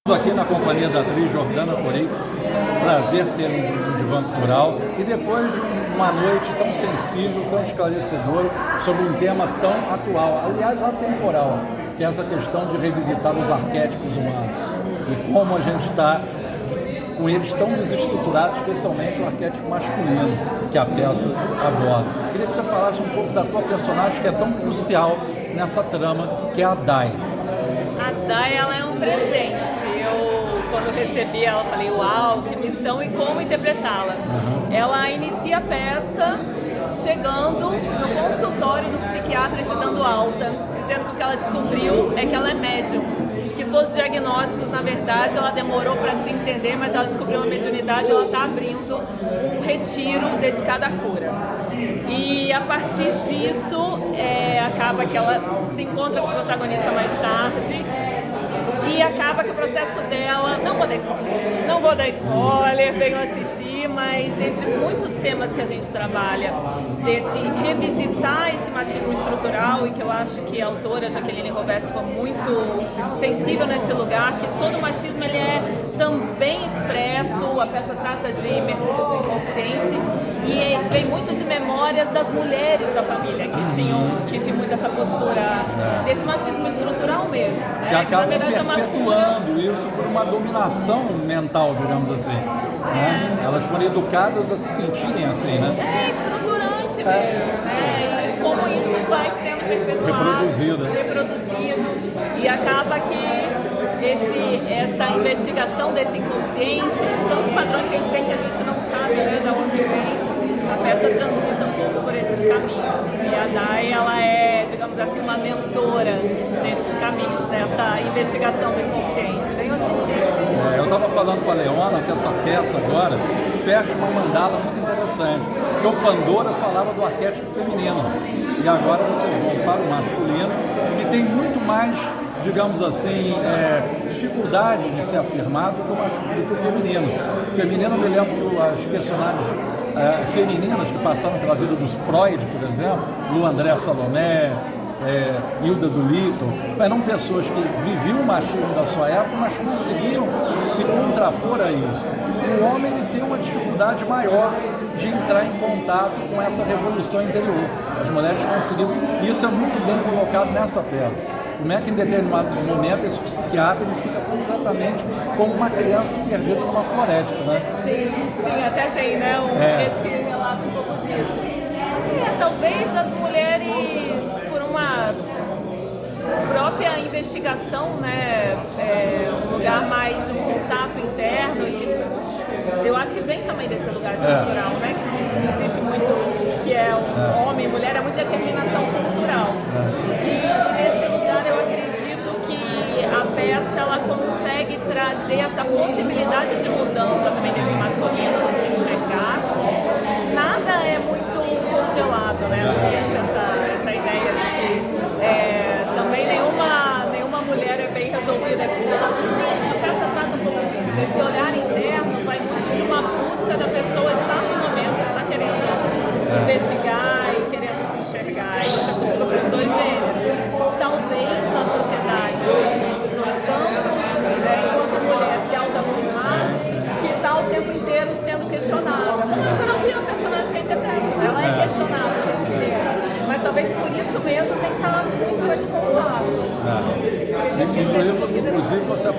Aqui na companhia da atriz Jordana Correia, prazer ter um divã cultural e depois de uma noite tão sensível, tão esclarecedora sobre um tema tão atual, aliás atemporal, que é essa questão de revisitar os arquétipos humanos e como a gente está com eles tão desestruturados, especialmente o arquétipo masculino que a peça aborda. Queria que você falasse um pouco da tua personagem que é tão crucial nessa trama, que é a Dai. A Dai, ela é um presente. Quando recebi ela, falei, uau, que missão e como interpretá-la. Ela inicia a peça chegando no consultório do psiquiatra e se dando alta, dizendo que o que ela descobriu é que ela é médium. Que todos os diagnósticos, na verdade, ela demorou para se entender, mas ela descobriu uma mediunidade, ela está abrindo um retiro dedicado à cura. E a partir disso, acaba que ela se encontra com o protagonista mais tarde e acaba que o processo dela, não vou dar spoiler, venham assistir, mas entre muitos temas que a gente trabalha, desse revisitar esse machismo estrutural, e que eu acho que a autora Jaqueline Rovessi foi muito sensível nesse lugar, que todo machismo ele é também expresso, a peça trata de mergulhos no inconsciente, e vem muito de memórias das mulheres da família que tinham muito essa postura desse machismo estrutural mesmo, né? Que acaba na verdade, perpetuando isso por uma dominação mental, digamos assim. Né? Elas foram educadas a se sentirem assim, né? É estruturante mesmo, né? E como isso vai sendo perpetuado, reproduzido, e acaba que essa investigação desse inconsciente, tantos padrões que a gente tem que a gente não sabe, né, de onde vem, a peça transita um pouco por esses caminhos. E a Dai, ela é, digamos assim, uma mentora nesses caminhos, nessa investigação do inconsciente. Venham assistir. Eu estava falando com a Leona que essa peça agora fecha uma mandala muito interessante. Porque o Pandora falava do arquétipo feminino. E agora vocês vão para o masculino, que tem muito mais, digamos assim, dificuldade de ser afirmado do que o feminino. O feminino, eu me lembro que as personagens femininas que passaram pela vida dos Freud, por exemplo, Lu André Salomé, Hilda do Little, eram pessoas que viviam o machismo da sua época, mas conseguiam se contrapor a isso. O homem ele tem uma dificuldade maior de entrar em contato com essa revolução interior. As mulheres conseguiram, e isso é muito bem colocado nessa peça. Como é que em determinado momento esse psiquiatra ele fica completamente como uma criança perdida numa floresta, né? Sim, até tem, né? Esse que relata um pouco disso. Talvez as mulheres, por uma própria investigação, né? Um lugar mais de um contato interno, eu acho que vem também desse lugar estrutural, né? Que não existe muito, que é homem e mulher, é muita determinação cultural. E nesse lugar eu acredito que a peça ela consegue trazer essa possibilidade de mudança também desse masculino, de se enxergar. Nada é muito congelado, né? Não existe essa ideia de que também nenhuma mulher é bem resolvida. Eu acho que a peça trata um pouco disso. Esse olhar interno vai muito de uma busca da pessoa estar no momento, estar querendo investigar e querendo se enxergar. E isso é possível para os dois gêneros. Talvez na sociedade a gente precisou tanto, enquanto mulher se autoafirmar, que está o tempo inteiro sendo questionada. Porque não tem uma personagem que interpreta, ela é questionada o tempo inteiro. Mas talvez por isso mesmo tem que estar muito mais contato. Inclusive você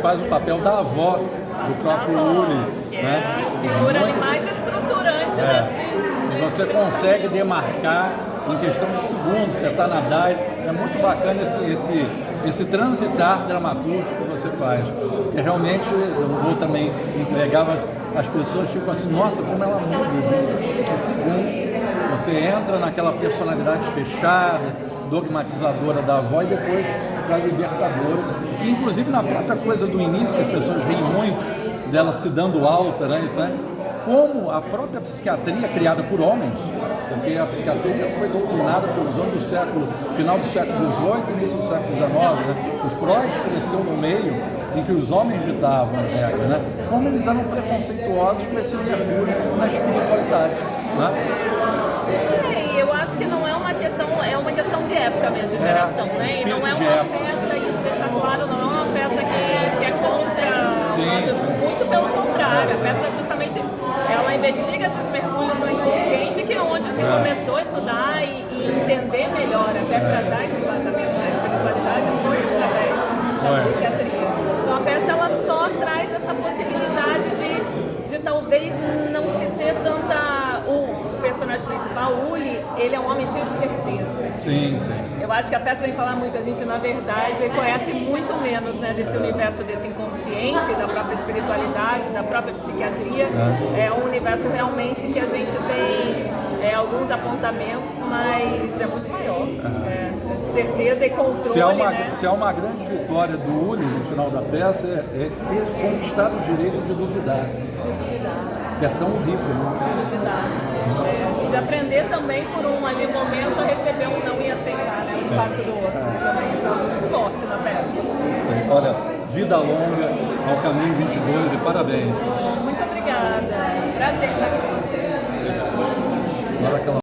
faz o papel da avó do próprio Uli, né? A figura mais estruturante desse. Você consegue demarcar em questão de segundos, você está na Dai, é muito bacana esse transitar dramatúrgico que você faz. E realmente, eu não vou também entregar, mas as pessoas ficam assim, nossa, como ela muda de segundos. Você entra naquela personalidade fechada, dogmatizadora da avó e depois para a libertadora. E, inclusive na própria coisa do início, que as pessoas riem muito dela se dando alta, né? Isso, né? Como a própria psiquiatria criada por homens, porque a psiquiatria foi doutrinada pelos anos do final do século XVIII e início do século XIX, né? O Freud cresceu no meio em que os homens ditavam as regras, né? Como eles eram preconceituosos com esse mergulho na espiritualidade, né? Eu acho que não é uma questão, é uma questão de época mesmo, de geração, né? E não é uma peça, isso deixar claro, não é uma peça que é contra muito pelo contrário. A peça justamente, ela investiga esses mergulhos no inconsciente, que é onde se começou a estudar e entender melhor, até para dar esse embasamento na espiritualidade, foi através da psiquiatria. Então a peça, ela só traz essa possibilidade de talvez não se ter tanta... O personagem principal, o Uli, ele é um homem cheio de certeza. Sim, sim. Eu acho que a peça vem falar muito, a gente na verdade conhece muito menos, né, desse universo desse inconsciente, da própria espiritualidade, da própria psiquiatria. É um universo realmente que a gente tem alguns apontamentos, mas é muito maior. Certeza e controle, né? Se há uma grande vitória do Uli no final da peça, é ter conquistado o direito de duvidar. Que é tão rico, né? De duvidar. De aprender também por um ali momento a receber um não e aceitar, né, o espaço do outro. Também isso é muito forte na peça. Olha, vida longa ao Caminho 22 e parabéns. Muito